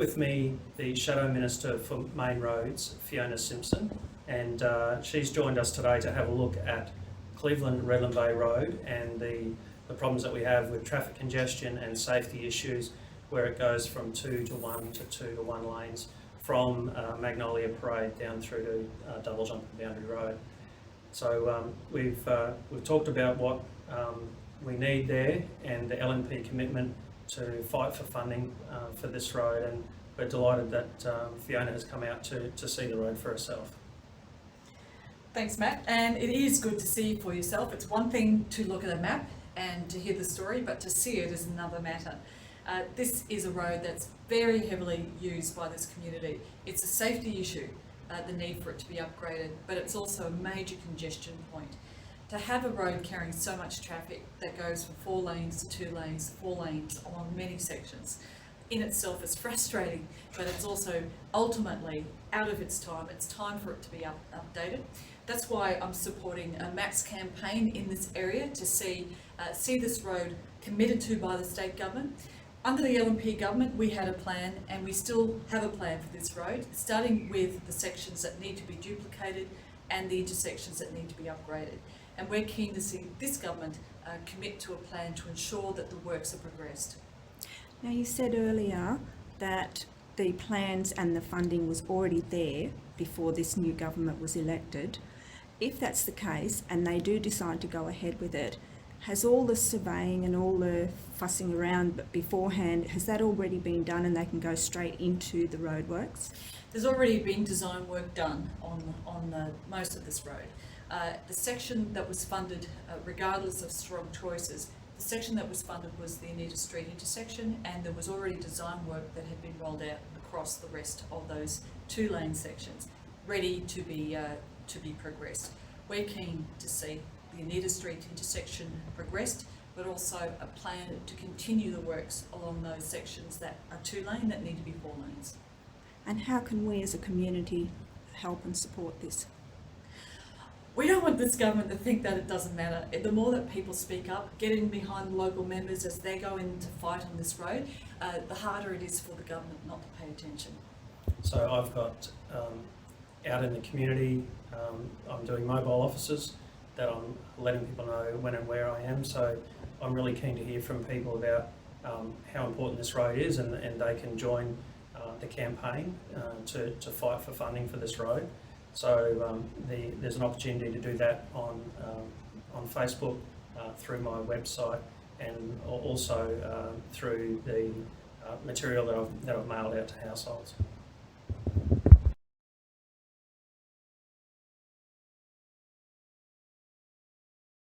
with me the Shadow Minister for Main Roads, Fiona Simpson, and she's joined us today to have a look at Cleveland Redland Bay Road and the problems that we have with traffic congestion and safety issues where it goes from 2 to 1 to 2 to 1 lanes from Magnolia Parade down through to Double Jump and Boundary Road. So we've talked about what we need there and the LNP commitment to fight for funding for this road, and we're delighted that Fiona has come out to see the road for herself. Thanks, Matt, and it is good to see for yourself. It's one thing to look at a map and to hear the story, but to see it is another matter. This is a road that's very heavily used by this community. It's a safety issue, the need for it to be upgraded, but it's also a major congestion point. To have a road carrying so much traffic that goes from 4 lanes to 2 lanes, 4 lanes along many sections, in itself is frustrating, but it's also ultimately out of its time. It's time for it to be updated. That's why I'm supporting Matt's campaign in this area to see this road committed to by the state government. Under the LNP government, we had a plan, and we still have a plan for this road, starting with the sections that need to be duplicated and the intersections that need to be upgraded. And we're keen to see this government commit to a plan to ensure that the works are progressed. Now, you said earlier that the plans and the funding was already there before this new government was elected. If that's the case and they do decide to go ahead with it, has all the surveying and all the fussing around beforehand, has that already been done and they can go straight into the roadworks? There's already been design work done on most of this road. The section that was funded, regardless of strong choices, the section that was funded was the Anita Street intersection, and there was already design work that had been rolled out across the rest of those 2-lane sections, ready to be progressed. We're keen to see the Anita Street intersection progressed, but also a plan to continue the works along those sections that are 2-lane that need to be 4 lanes. And how can we as a community help and support this? We don't want this government to think that it doesn't matter. The more that people speak up, get in behind local members as they go in to fight on this road, the harder it is for the government not to pay attention. So I've got out in the community, I'm doing mobile offices that I'm letting people know when and where I am. So I'm really keen to hear from people about how important this road is, and they can join the campaign to fight for funding for this road. So there's an opportunity to do that on Facebook, through my website, and also through the material that I've mailed out to households.